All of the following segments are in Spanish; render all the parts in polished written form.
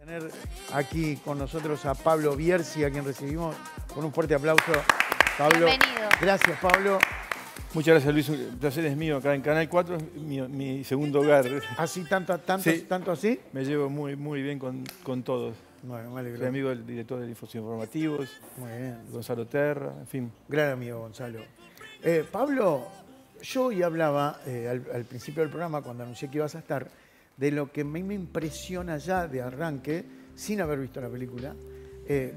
Tener aquí con nosotros a Pablo Bierzi, a quien recibimos con un fuerte aplauso. Pablo, bienvenido. Gracias, Pablo. Muchas gracias, Luis. El placer es mío. Acá en Canal 4 es mi segundo hogar. ¿Así, tanto así? Me llevo muy bien con todos. Bueno, me alegro. Soy amigo del director de Informativos, Muy bien. Gonzalo Terra, en fin. Gran amigo, Gonzalo. Pablo, yo hoy hablaba al principio del programa, cuando anuncié que ibas a estar, de lo que a mí me impresiona ya de arranque, sin haber visto la película,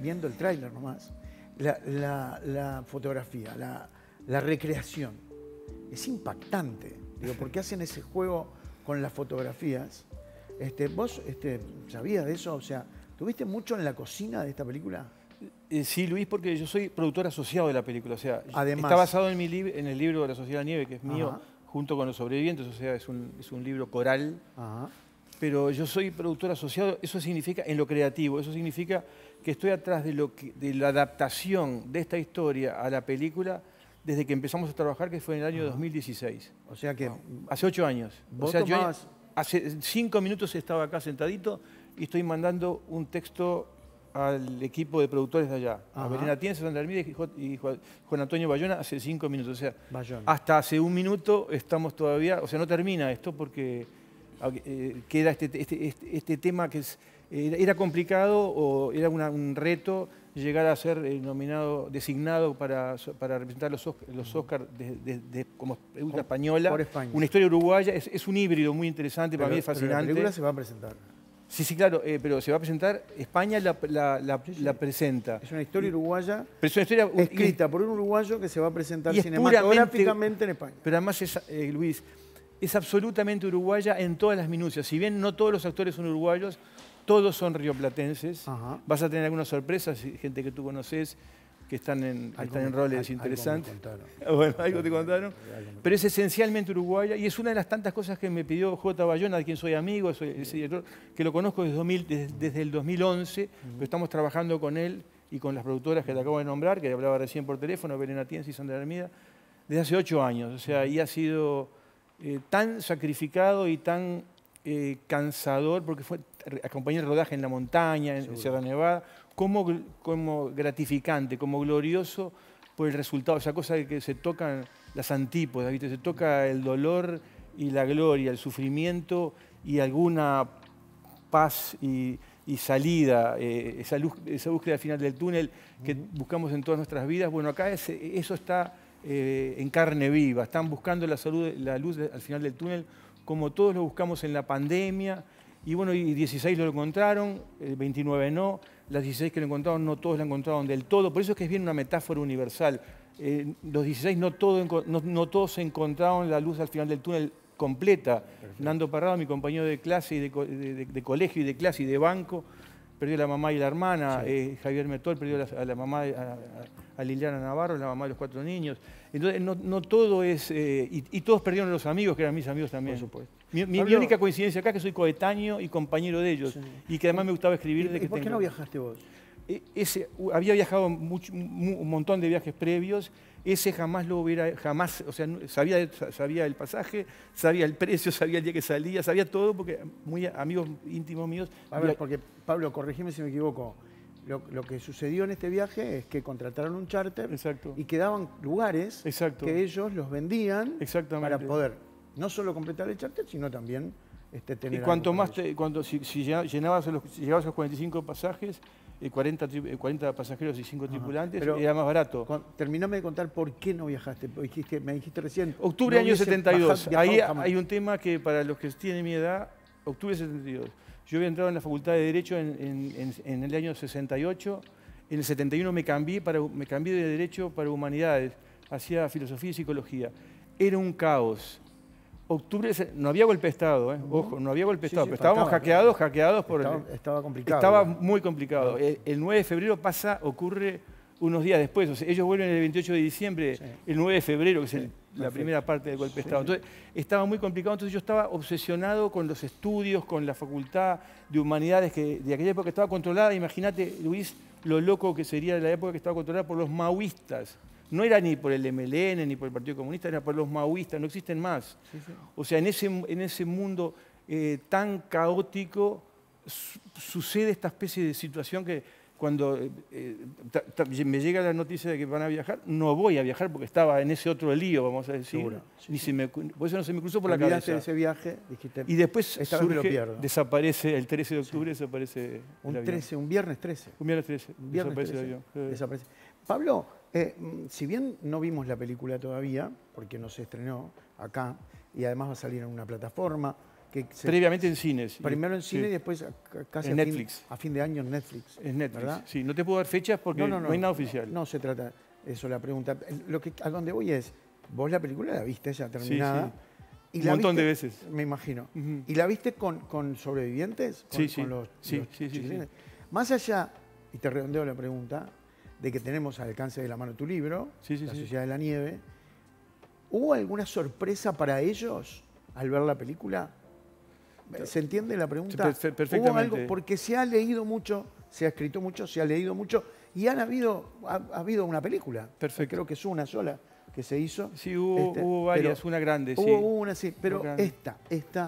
viendo el tráiler nomás, la fotografía, la recreación. Es impactante, digo, porque hacen ese juego con las fotografías. ¿Vos sabías de eso? O sea, ¿tuviste mucho en la cocina de esta película? Sí, Luis, porque yo soy productor asociado de la película. O sea, Además, está basado en el libro de la Sociedad de la Nieve, que es mío, ajá, junto con Los Sobrevivientes. O sea, es un libro coral. ajá. Pero yo soy productor asociado, eso significa en lo creativo, eso significa que estoy atrás de la adaptación de esta historia a la película desde que empezamos a trabajar, que fue en el año 2016. O sea que Hace 8 años. vos O sea, yo tomabas... hace 5 minutos estaba acá sentadito y estoy mandando un texto al equipo de productores de allá. Ajá. A Belén Atienza, Sandra Hermídez y Juan Antonio Bayona hace 5 minutos. O sea, Bayona. hasta hace 1 minuto estamos todavía, o sea, no termina esto porque queda este tema que era complicado o era un reto llegar a ser designado para representar los Oscars como película española. Por España. Una historia uruguaya, es un híbrido muy interesante, para mí es fascinante. Pero la película se va a presentar. Sí, claro, pero se va a presentar, España la presenta. Es una historia uruguaya Pero es una historia escrita por un uruguayo que se va a presentar y es cinematográficamente en España. Pero además, Luis, es absolutamente uruguaya en todas las minucias. Si bien no todos los actores son uruguayos, todos son rioplatenses. Ajá. Vas a tener algunas sorpresas, gente que tú conoces, que están en roles interesantes. Bueno, algo te contaron. Pero es esencialmente uruguaya y es una de las tantas cosas que me pidió J. Bayona, de quien soy amigo, soy ese director, que lo conozco desde el 2011, pero estamos trabajando con él y con las productoras que te acabo de nombrar, que hablaba recién por teléfono, Belén Atienza y Sandra Hermida, desde hace 8 años. O sea, y ha sido tan sacrificado y tan cansador, porque acompañé el rodaje en la montaña, en Sierra Nevada, como gratificante, como glorioso por el resultado, esa cosa de que se tocan las antípodas, ¿viste? Se toca el dolor y la gloria, el sufrimiento y alguna paz y salida, esa búsqueda final del túnel que buscamos en todas nuestras vidas. Bueno, acá eso está en carne viva, están buscando la luz al final del túnel, como todos lo buscamos en la pandemia. Y bueno, y 16 lo encontraron, 29 no, las 16 que lo encontraron no todos la encontraron del todo, por eso es que es bien una metáfora universal. Los 16 no todos encontraron la luz al final del túnel completa. Perfecto. Nando Parrado, mi compañero de clase, y de colegio y de clase y de banco, perdió a la mamá y la hermana. Sí. Javier Metol perdió a la mamá, a Liliana Navarro, la mamá de los 4 niños. Entonces, no todo es... y todos perdieron a los amigos, que eran mis amigos también. Por supuesto. Mi única coincidencia acá es que soy coetáneo y compañero de ellos. Sí. Y que además me gustaba escribir. ¿Y por qué no viajaste vos? Había viajado un montón de viajes previos. Ese jamás lo hubiera... o sea, sabía el pasaje, sabía el precio, sabía el día que salía, sabía todo, porque muy amigos íntimos míos... A ver, porque, Pablo, corregime si me equivoco. Lo que sucedió en este viaje es que contrataron un charter. Exacto. Y quedaban lugares. Exacto. Que ellos los vendían. Exactamente. Para poder no solo completar el charter, sino también tener... Y cuanto más, si llegabas a los 45 pasajes, 40 pasajeros y 5 tripulantes, era más barato. Terminame de contar por qué no viajaste. Me dijiste recién... Octubre del año 72. Ahí hay un tema que para los que tienen mi edad, octubre del 72. Yo había entrado en la Facultad de Derecho en el año 68. En el 71 me cambié de Derecho para Humanidades. Hacía Filosofía y Psicología. Era un caos. Octubre, no había golpe de Estado, ojo, no había golpe de Estado, pero estábamos hackeados por... Estaba complicado. Estaba muy complicado. El 9 de febrero ocurre unos días después. O sea, ellos vuelven el 28 de diciembre, el 9 de febrero, que es la primera parte del golpe de Estado. Entonces, estaba muy complicado. Entonces, yo estaba obsesionado con los estudios, con la Facultad de Humanidades, que de aquella época estaba controlada. Imagínate, Luis, lo loco que sería la época que estaba controlada por los maoístas. No era ni por el MLN ni por el Partido Comunista, era por los maoístas, no existen más. Sí. O sea, en ese mundo tan caótico, sucede esta especie de situación que cuando me llega la noticia de que van a viajar, no voy a viajar porque estaba en ese otro lío, vamos a decir. Seguro. Sí. Por eso no se me cruzó por la cabeza. De ese viaje, dijiste, y después surge, desaparece, el 13 de octubre desaparece un viernes 13. Un viernes 13. Un viernes 13. Desaparece. Pablo, si bien no vimos la película todavía, porque no se estrenó acá, y además va a salir en una plataforma, previamente en cines. Primero en cine y después casi en Netflix. A fin de año en Netflix. En Netflix, ¿verdad? Sí. No te puedo dar fechas porque no hay nada oficial. No se trata de eso la pregunta. A donde voy es, vos la película la viste ya terminada. Sí. Un montón de veces. Me imagino. ¿Y la viste con sobrevivientes? Sí. Más allá, y te redondeo la pregunta, de que tenemos al alcance de la mano tu libro, La Sociedad de la Nieve, ¿hubo alguna sorpresa para ellos al ver la película? ¿Se entiende la pregunta? Perfectamente. ¿Hubo algo? Porque se ha leído mucho, se ha escrito mucho, se ha leído mucho y ha habido una película. Perfecto. Creo que es una sola que se hizo. Sí, hubo varias, una grande. Hubo una, sí, pero esta.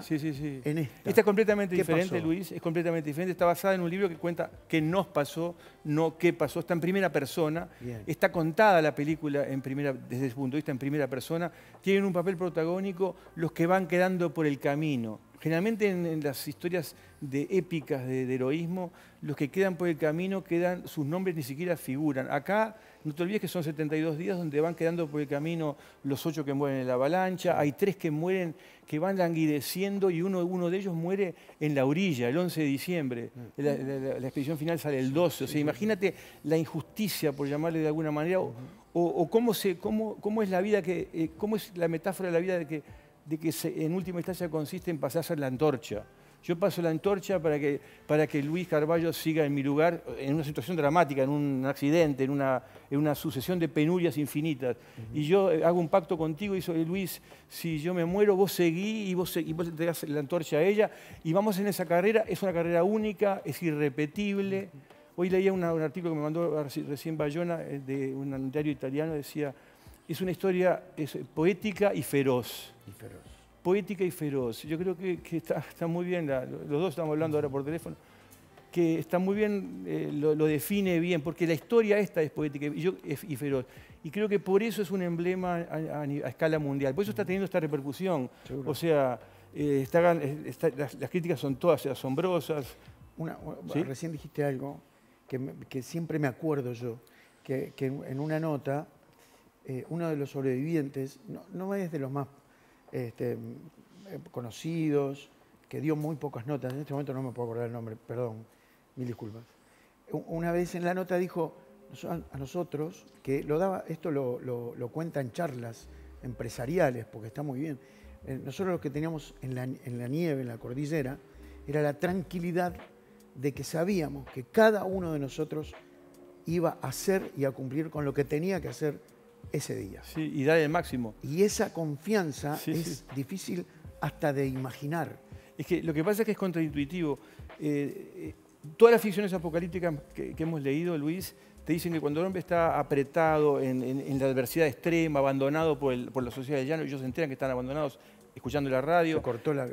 Sí. En esta. Esta es completamente diferente, pasó? Luis, es completamente diferente. Está basada en un libro que cuenta qué nos pasó, no qué pasó. Está en primera persona. Bien. Está contada la película desde ese punto de vista en primera persona. Tienen un papel protagónico los que van quedando por el camino. Generalmente en las historias épicas de heroísmo, los que quedan por el camino, sus nombres ni siquiera figuran. Acá, no te olvides que son 72 días donde van quedando por el camino los 8 que mueren en la avalancha, hay 3 que mueren, que van languideciendo y uno de ellos muere en la orilla, el 11 de diciembre. La expedición final sale el 12. O sea, imagínate la injusticia, por llamarle de alguna manera, o cómo es la vida, cómo es la metáfora de la vida de que en última instancia consiste en pasarse la antorcha. Yo paso la antorcha para que Luis Carballo siga en mi lugar en una situación dramática, en un accidente, en una sucesión de penurias infinitas. Y yo hago un pacto contigo y soy Luis, si yo me muero, vos seguí y vos le das la antorcha a ella. Y vamos en esa carrera, es una carrera única, es irrepetible. Hoy leía un artículo que me mandó recién Bayona de un diario italiano, decía, es una historia poética y feroz. Poética y feroz. Yo creo que está muy bien, los dos estamos hablando ahora por teléfono, que está muy bien, lo define bien, porque la historia esta es poética y feroz. Y creo que por eso es un emblema a escala mundial. Por eso está teniendo esta repercusión. Seguro. O sea, las críticas son todas asombrosas. ¿Sí? Recién dijiste algo que siempre me acuerdo yo, que en una nota, uno de los sobrevivientes, no es de los más conocidos, que dio muy pocas notas, en este momento no me puedo acordar el nombre, perdón, mil disculpas. Una vez en la nota dijo a nosotros, que esto lo cuenta en charlas empresariales, porque está muy bien. Nosotros lo que teníamos en la nieve, en la cordillera, era la tranquilidad de que sabíamos que cada uno de nosotros iba a hacer y a cumplir con lo que tenía que hacer ese día. Sí, y dar el máximo. Y esa confianza es difícil hasta de imaginar. Es que lo que pasa es que es contraintuitivo. Todas las ficciones apocalípticas que hemos leído, Luis, te dicen que cuando el hombre está apretado en la adversidad extrema, abandonado por la sociedad del llano, ellos se enteran que están abandonados escuchando la radio. Se cortó la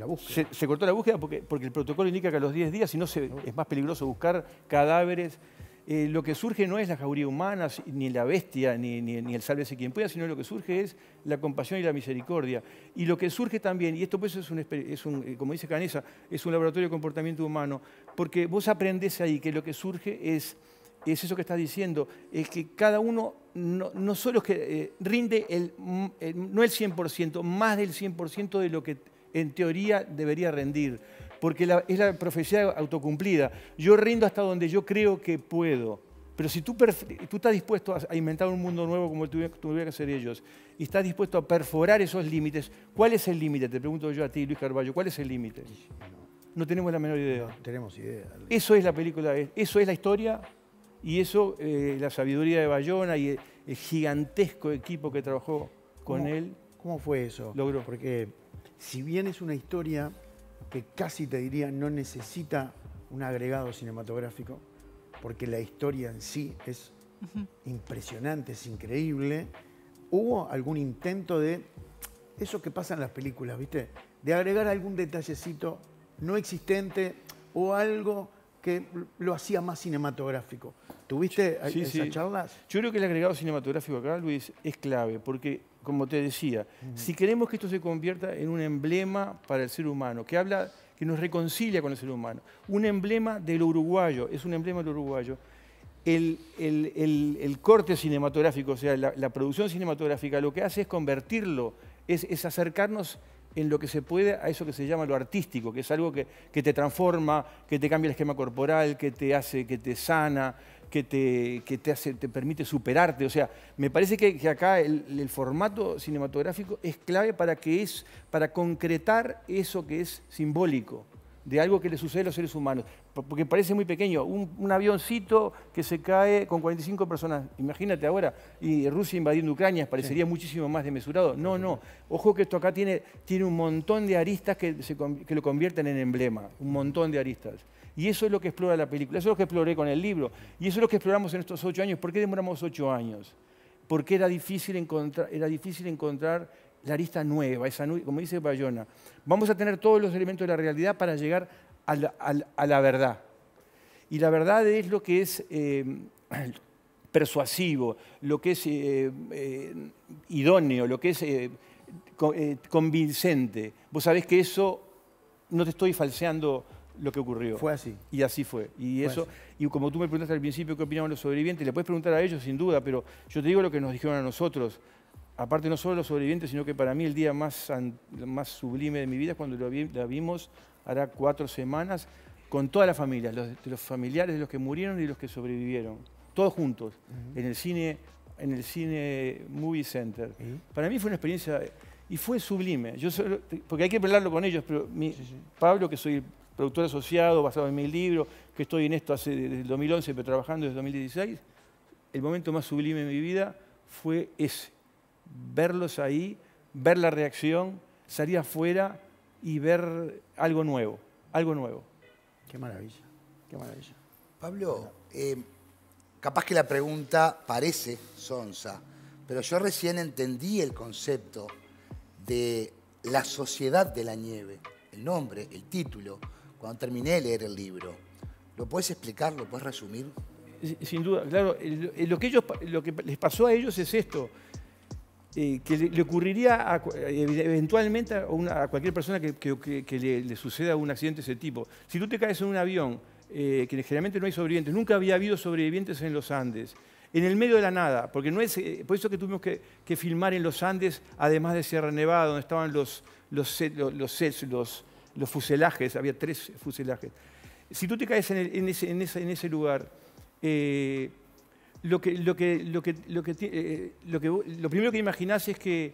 búsqueda. Se cortó la búsqueda porque el protocolo indica que a los 10 días, si no, es más peligroso buscar cadáveres. Lo que surge no es la jauría humana, ni la bestia, ni el sálvese quien pueda, sino lo que surge es la compasión y la misericordia. Y lo que surge también, y esto pues como dice Canessa, es un laboratorio de comportamiento humano, porque vos aprendés ahí que lo que surge es eso que estás diciendo, es que cada uno no solo es que rinde no el 100%, más del 100% de lo que en teoría debería rendir. Porque es la profecía autocumplida. Yo rindo hasta donde yo creo que puedo. Pero si tú estás dispuesto a inventar un mundo nuevo como tuvieran que hacer ellos, y estás dispuesto a perforar esos límites, ¿cuál es el límite? Te pregunto yo a ti, Luis Carballo, ¿cuál es el límite? No tenemos la menor idea. No tenemos idea. Eso es la película, eso es la historia, y eso la sabiduría de Bayona y el gigantesco equipo que trabajó con él. ¿Cómo fue eso? Logró. Porque si bien es una historia que casi te diría no necesita un agregado cinematográfico, porque la historia en sí es impresionante, es increíble, ¿hubo algún intento de eso que pasa en las películas, viste? De agregar algún detallecito no existente o algo que lo hacía más cinematográfico? ¿Tuviste esas charlas? Yo creo que el agregado cinematográfico acá, Luis, es clave, porque, como te decía, si queremos que esto se convierta en un emblema para el ser humano, que nos reconcilia con el ser humano, un emblema de lo uruguayo, es un emblema de lo uruguayo, el corte cinematográfico, o sea, la producción cinematográfica, lo que hace es convertirlo, es acercarnos en lo que se puede a eso que se llama lo artístico, que es algo que te transforma, que te cambia el esquema corporal, que te hace, que te sana, que te permite superarte. O sea, me parece que acá el formato cinematográfico es clave para concretar eso que es simbólico, de algo que le sucede a los seres humanos. Porque parece muy pequeño, un avioncito que se cae con 45 personas, imagínate ahora, y Rusia invadiendo Ucrania, parecería muchísimo más desmesurado. No, ojo que esto acá tiene un montón de aristas que lo convierten en emblema, un montón de aristas. Y eso es lo que explora la película, eso es lo que exploré con el libro, y eso es lo que exploramos en estos 8 años. ¿Por qué demoramos 8 años? Porque era difícil encontrar la arista nueva, como dice Bayona. Vamos a tener todos los elementos de la realidad para llegar a la verdad. Y la verdad es lo que es persuasivo, lo que es idóneo, lo que es convincente. Vos sabés que eso no te estoy falseando lo que ocurrió. Fue así. Y así fue. Y como tú me preguntaste al principio qué opinaban los sobrevivientes, le puedes preguntar a ellos sin duda, pero yo te digo lo que nos dijeron a nosotros. Aparte no solo los sobrevivientes, sino que para mí el día más sublime de mi vida es cuando la vimos, hará 4 semanas, con toda la familia, los familiares de los que murieron y los que sobrevivieron, todos juntos, en el cine Movie Center. Para mí fue una experiencia, y fue sublime, porque hay que hablarlo con ellos, pero Pablo, que soy productor asociado, basado en mi libro, que estoy en esto desde el 2011, pero trabajando desde 2016, el momento más sublime de mi vida fue ese. Verlos ahí, ver la reacción, salir afuera y ver algo nuevo, algo nuevo. Qué maravilla, qué maravilla. Pablo, capaz que la pregunta parece sonsa, pero yo recién entendí el concepto de la sociedad de la nieve, el nombre, el título, cuando terminé de leer el libro. ¿Lo puedes explicar, lo puedes resumir? Sin duda, claro, lo que les pasó a ellos es esto. Que le ocurriría eventualmente a cualquier persona que le suceda un accidente de ese tipo. Si tú te caes en un avión, que generalmente no hay sobrevivientes, nunca había habido sobrevivientes en los Andes, en el medio de la nada, porque no es por eso que tuvimos que filmar en los Andes, además de Sierra Nevada, donde estaban los fuselajes, había 3 fuselajes. Si tú te caes en ese lugar, lo primero que imaginás es que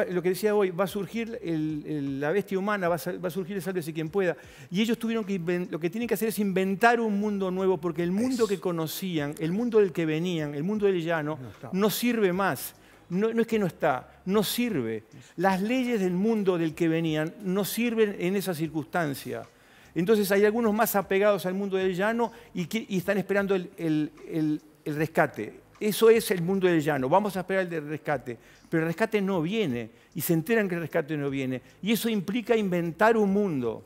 lo que decía hoy, va a surgir la bestia humana, va a surgir el sálvese quien pueda. Y ellos lo que tienen que hacer es inventar un mundo nuevo, porque el mundo que conocían, el mundo del que venían, el mundo del llano, no sirve más. No es que no está, no sirve. Las leyes del mundo del que venían no sirven en esa circunstancia. Entonces hay algunos más apegados al mundo del llano y están esperando el rescate. Eso es el mundo del llano. Vamos a esperar el rescate. Pero el rescate no viene y se enteran que el rescate no viene. Y eso implica inventar un mundo.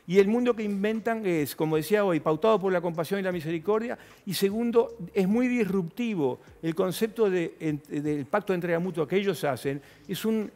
Y el mundo que inventan es, como decía hoy, pautado por la compasión y la misericordia. Y segundo, es muy disruptivo. El concepto del pacto de entrega mutua que ellos hacen es un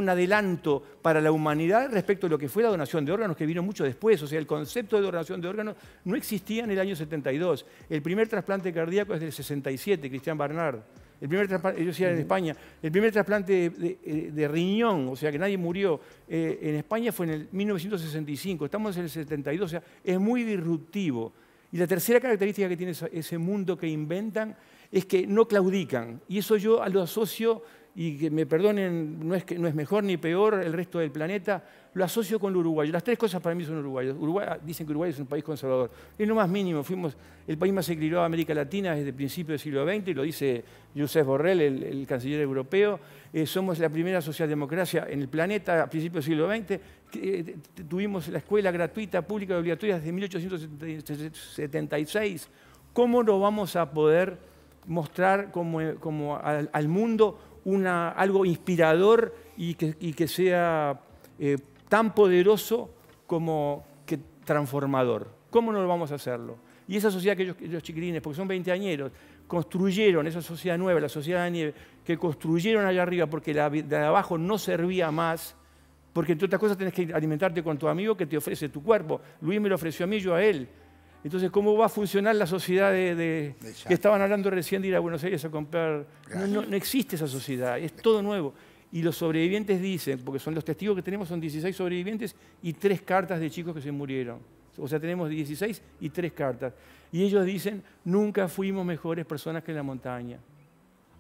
adelanto para la humanidad respecto a lo que fue la donación de órganos, que vino mucho después. O sea, el concepto de donación de órganos no existía en el año 72. El primer trasplante cardíaco es del 67, Christian Barnard. El primer trasplante, ellos decían en España, el primer trasplante de riñón, o sea, que nadie murió, en España fue en el 1965. Estamos en el 72, o sea, es muy disruptivo. Y la tercera característica que tiene ese mundo que inventan es que no claudican. Y eso yo lo asocio, y que me perdonen, no es mejor ni peor el resto del planeta, lo asocio con lo uruguayo. Las 3 cosas para mí son uruguayos. Dicen que Uruguay es un país conservador. Es lo más mínimo. Fuimos el país más equilibrado de América Latina desde el principio del siglo XX, y lo dice Josep Borrell, el canciller europeo. Somos la primera socialdemocracia en el planeta a principios del siglo XX. Tuvimos la escuela gratuita, pública y obligatoria desde 1876. ¿Cómo no vamos a poder mostrar como al mundo algo inspirador y que sea tan poderoso como que transformador. ¿Cómo no lo vamos a hacerlo? Y esa sociedad que los chiquilines, porque son 20añeros, construyeron esa sociedad nueva, la sociedad de la nieve, que construyeron allá arriba porque la de abajo no servía más, porque entre otras cosas tenés que alimentarte con tu amigo que te ofrece tu cuerpo. Luis me lo ofreció a mí, yo a él. Entonces, ¿cómo va a funcionar la sociedad que estaban hablando recién de ir a Buenos Aires a comprar? No existe esa sociedad, es todo nuevo. Y los sobrevivientes dicen, porque son los testigos que tenemos, son 16 sobrevivientes y 3 cartas de chicos que se murieron. O sea, tenemos 16 y 3 cartas. Y ellos dicen, nunca fuimos mejores personas que en la montaña.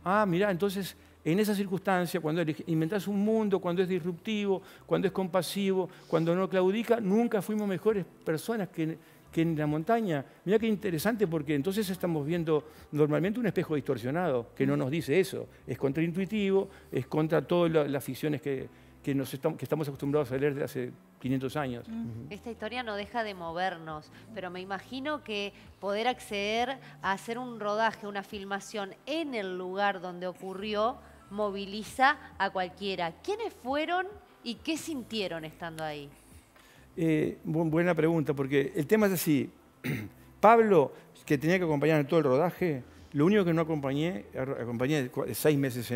Ah, mirá, entonces, en esa circunstancia, cuando inventás un mundo, cuando es disruptivo, cuando es compasivo, cuando no claudica, nunca fuimos mejores personas que en la montaña. Mirá qué interesante, porque entonces estamos viendo normalmente un espejo distorsionado, que no nos dice eso. Es contraintuitivo, es contra todas las ficciones que estamos acostumbrados a leer desde hace 500 años. Esta historia no deja de movernos, pero me imagino que poder acceder a hacer un rodaje, una filmación en el lugar donde ocurrió, moviliza a cualquiera. ¿Quiénes fueron y qué sintieron estando ahí? Buena pregunta, porque el tema es así. Pablo, que tenía que acompañar en todo el rodaje, lo único que no acompañé 6 meses,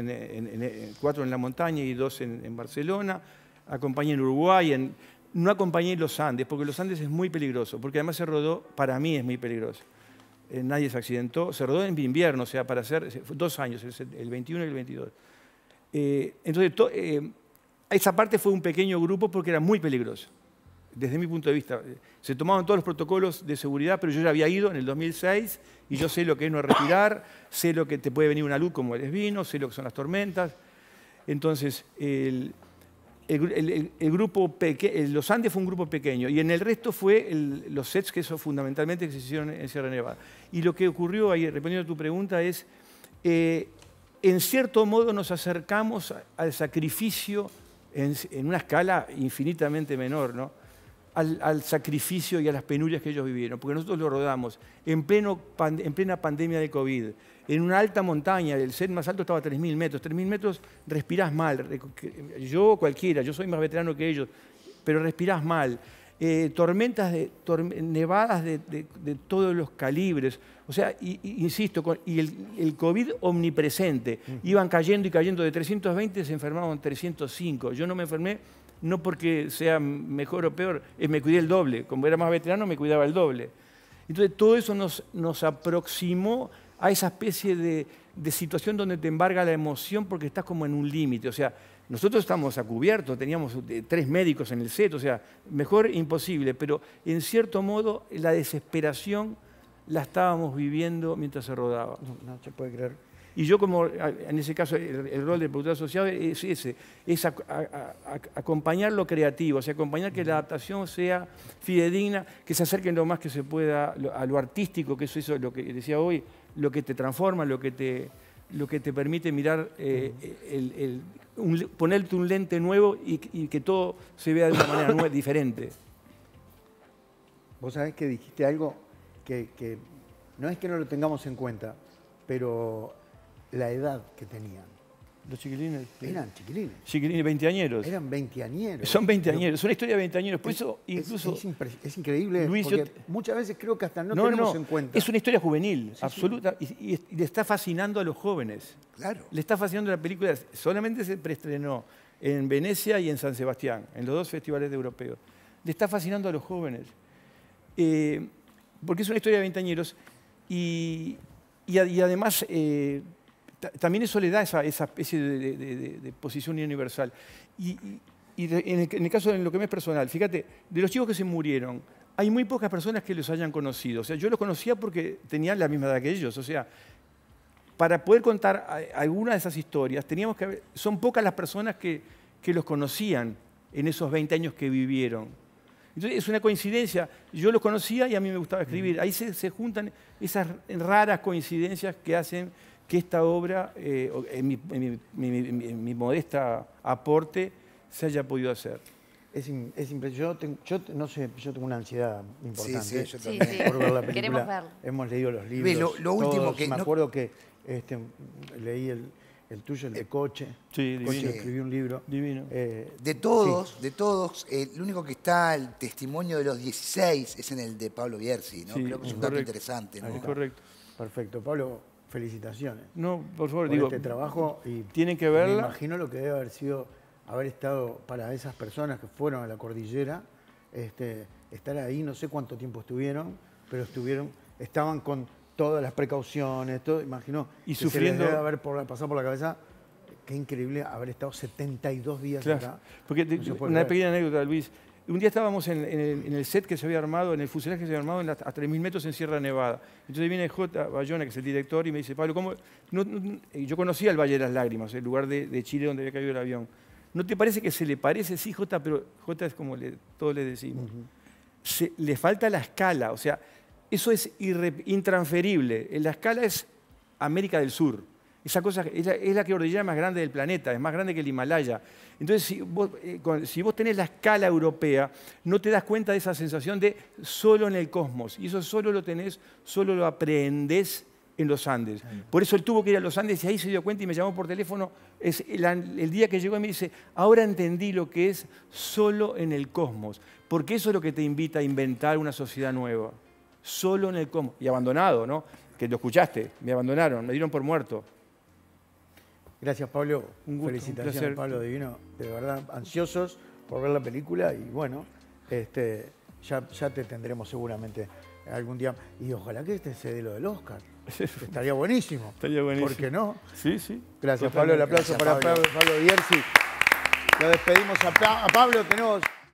4 en la montaña y 2 en Barcelona, acompañé en Uruguay, no acompañé en los Andes, porque los Andes es muy peligroso, porque además se rodó, para mí es muy peligroso. Nadie se accidentó, se rodó en invierno, o sea, para hacer 2 años, el 21 y el 22. Entonces, esa parte fue un pequeño grupo porque era muy peligroso. Desde mi punto de vista, se tomaban todos los protocolos de seguridad, pero yo ya había ido en el 2006 y yo sé lo que es no respirar, sé lo que te puede venir una luz como les vino, sé lo que son las tormentas. Entonces, el grupo los Andes fue un grupo pequeño y en el resto fue los sets que eso fundamentalmente que se hicieron en Sierra Nevada. Y lo que ocurrió ahí, respondiendo a tu pregunta, es, en cierto modo nos acercamos al sacrificio en una escala infinitamente menor, ¿no? Al sacrificio y a las penurias que ellos vivieron, porque nosotros lo rodamos en plena pandemia de COVID, en una alta montaña, el set más alto estaba a 3.000 metros, 3.000 metros respirás mal, yo cualquiera, yo soy más veterano que ellos, pero respirás mal, nevadas de todos los calibres, o sea, insisto, y el COVID omnipresente, iban cayendo y cayendo, de 320 se enfermaban 305, yo no me enfermé, no porque sea mejor o peor, me cuidé el doble. Como era más veterano, me cuidaba el doble. Entonces, todo eso nos aproximó a esa especie de situación donde te embarga la emoción porque estás como en un límite. O sea, nosotros estamos a cubierto, teníamos 3 médicos en el set, o sea, mejor imposible, pero en cierto modo la desesperación la estábamos viviendo mientras se rodaba. No se puede creer. Y yo, como en ese caso, el rol del productor asociado es ese, es acompañar lo creativo, o sea, acompañar que la adaptación sea fidedigna, que se acerquen lo más que se pueda a lo artístico, que eso es lo que decía hoy, lo que te transforma, lo que te permite mirar, ponerte un lente nuevo y que todo se vea de una manera diferente. Vos sabés que dijiste algo que no es que no lo tengamos en cuenta, pero la edad que tenían. Los chiquilines. Eran chiquilines. Chiquilines, 20añeros. Eran 20añeros. Son 20añeros, es una historia de 20años. Por eso, incluso. Es increíble, Luis, porque muchas veces creo que hasta no tenemos en cuenta. Es una historia juvenil, sí, absoluta, sí. Y le está fascinando a los jóvenes. Claro. Le está fascinando la película. Solamente se preestrenó en Venecia y en San Sebastián, en los 2 festivales europeos. Le está fascinando a los jóvenes. Porque es una historia de 20añeros y además. También eso le da esa especie de posición universal. Y en el caso de lo que me es personal, fíjate, de los chicos que se murieron, hay muy pocas personas que los hayan conocido. O sea, yo los conocía porque tenían la misma edad que ellos. O sea, para poder contar alguna de esas historias, son pocas las personas que los conocían en esos 20 años que vivieron. Entonces, es una coincidencia. Yo los conocía y a mí me gustaba escribir. Ahí se juntan esas raras coincidencias que hacen que esta obra, en mi modesta aporte, se haya podido hacer. Es impresionante. Yo no sé, yo tengo una ansiedad importante. Sí, yo también. Por ver la película. Queremos verlo. Hemos leído los libros. Lo último todos. que Me acuerdo que leí el tuyo, el de Coche. Sí, Coche divino. escribió un libro. Divino. De todos, el único que está, el testimonio de los 16, es en el de Pablo Bierzi, ¿no? Sí, Creo que es es un dato correcto. interesante, ¿no? Es correcto. Perfecto. Pablo, felicitaciones No, por favor, por digo, este trabajo. Y tienen que me verla. imagino lo que debe haber sido haber estado para esas personas que fueron a la cordillera, estar ahí, no sé cuánto tiempo estuvieron, pero estaban con todas las precauciones, todo, imagino Y que sufriendo. se les debe haber pasado por la cabeza. Qué increíble haber estado 72 días Claro, acá. porque No se puede una creer. pequeña anécdota, Luis. Un día estábamos en el set que se había armado, en el fuselaje que se había armado a 3.000 metros en Sierra Nevada. Entonces viene J. Bayona, que es el director, y me dice, Pablo, ¿cómo? Yo conocía el Valle de las Lágrimas, el lugar de Chile donde había caído el avión. ¿No te parece que se le parece? Sí, J, pero J es como todos le decimos. Le falta la escala, o sea, eso es intransferible. La escala es América del Sur. Esa cosa es la cordillera más grande del planeta, es más grande que el Himalaya. Entonces, si vos tenés la escala europea, no te das cuenta de esa sensación de solo en el cosmos. Y eso solo lo tenés, solo lo aprendés en los Andes. Por eso él tuvo que ir a los Andes y ahí se dio cuenta y me llamó por teléfono. Es el día que llegó y me dice, ahora entendí lo que es solo en el cosmos. Porque eso es lo que te invita a inventar una sociedad nueva. Solo en el cosmos. Y abandonado, ¿no? Que lo escuchaste, me abandonaron, me dieron por muerto. Gracias, Pablo. Un gusto, Felicitaciones, un placer. Pablo Divino. De verdad, ansiosos por ver la película y bueno, ya te tendremos seguramente algún día. Y ojalá que se dé lo del Oscar. Estaría buenísimo. Estaría buenísimo. ¿Por qué no? Sí, sí. Gracias, Pablo. El aplauso Gracias, para Pablo. Pablo Bierzi. Lo despedimos a Pablo. Tenemos